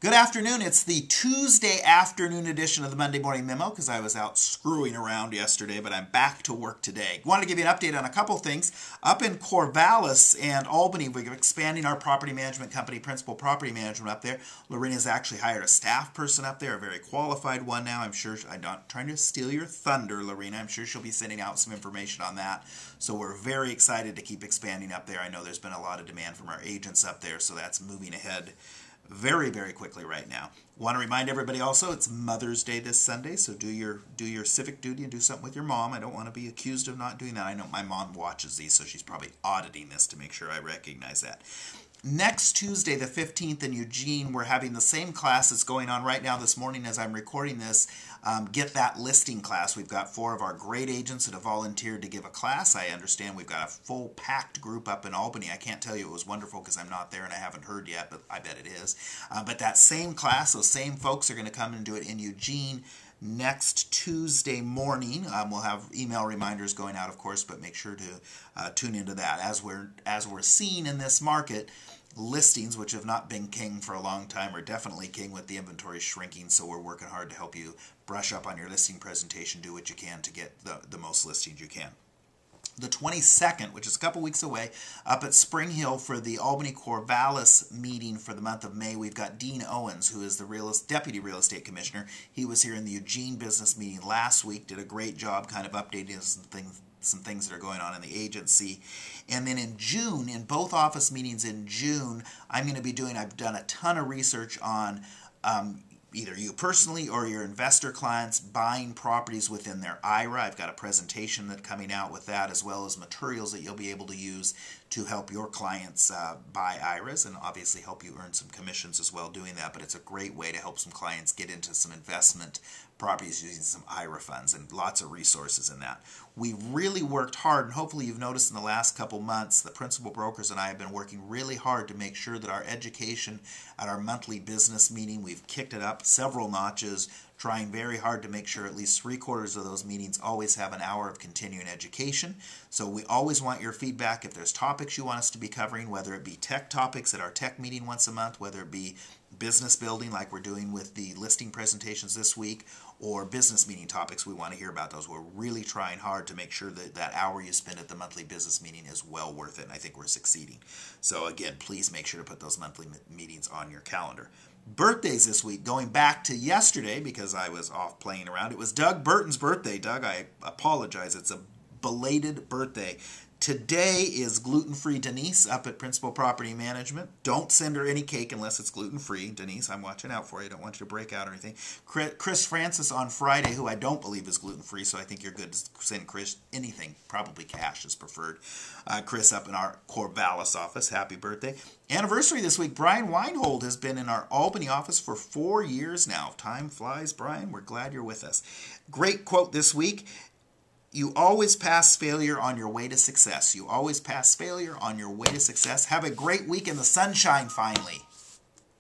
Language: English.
Good afternoon. It's the Tuesday afternoon edition of the Monday Morning Memo because I was out screwing around yesterday, but I'm back to work today. Wanted to give you an update on a couple things. Up in Corvallis and Albany, we're expanding our property management company, Principal Property Management up there. Lorena's actually hired a staff person up there, a very qualified one now. I'm sure, I'm not trying to steal your thunder, Lorena. I'm sure she'll be sending out some information on that. So we're very excited to keep expanding up there. I know there's been a lot of demand from our agents up there, so that's moving ahead very, very quickly right now. Want to remind everybody also, it's Mother's Day this Sunday, so do your civic duty and do something with your mom. I don't want to be accused of not doing that. I know my mom watches these, so she's probably auditing this to make sure I recognize that. Next Tuesday, the 15th in Eugene, we're having the same class that's going on right now this morning as I'm recording this. Get That Listing class. We've got 4 of our great agents that have volunteered to give a class. I understand we've got a full packed group up in Albany. I can't tell you it was wonderful because I'm not there and I haven't heard yet, but I bet it is. But that same class, those same folks are going to come and do it in Eugene next Tuesday morning. We'll have email reminders going out, of course, but make sure to tune into that. As we're seeing in this market, listings, which have not been king for a long time, are definitely king with the inventory shrinking, so we're working hard to help you brush up on your listing presentation, do what you can to get the most listings you can. The 22nd, which is a couple weeks away, up at Spring Hill for the Albany Corvallis meeting for the month of May, we've got Dean Owens, who is the Deputy Real Estate Commissioner. He was here in the Eugene business meeting last week, did a great job kind of updating some things that are going on in the agency. And then in June, in both office meetings in June, I've done a ton of research on either you personally or your investor clients buying properties within their IRA. I've got a presentation that's coming out with that, as well as materials that you'll be able to use to help your clients buy IRAs and obviously help you earn some commissions as well doing that. But it's a great way to help some clients get into some investment properties using some IRA funds, and lots of resources in that. We really worked hard, and hopefully you've noticed in the last couple months, the principal brokers and I have been working really hard to make sure that our education at our monthly business meeting, we've kicked it up several notches, trying very hard to make sure at least 3/4 of those meetings always have an hour of continuing education. So we always want your feedback. If there's topics you want us to be covering, whether it be tech topics at our tech meeting once a month, whether it be business building like we're doing with the listing presentations this week, or business meeting topics, we want to hear about those. We're really trying hard to make sure that that hour you spend at the monthly business meeting is well worth it, and I think we're succeeding. So again, please make sure to put those monthly meetings on your calendar. Birthdays this week, going back to yesterday because I was off playing around. It was Doug Burton's birthday. Doug, I apologize. It's a belated birthday. Today is gluten-free Denise up at Principal Property Management. Don't send her any cake unless it's gluten-free. Denise, I'm watching out for you. I don't want you to break out or anything. Chris Francis on Friday, who I don't believe is gluten-free, so I think you're good to send Chris anything. Probably cash is preferred. Chris up in our Corvallis office. Happy birthday. Anniversary this week. Brian Weinhold has been in our Albany office for 4 years now. Time flies, Brian. We're glad you're with us. Great quote this week. You always pass failure on your way to success. You always pass failure on your way to success. Have a great week in the sunshine finally.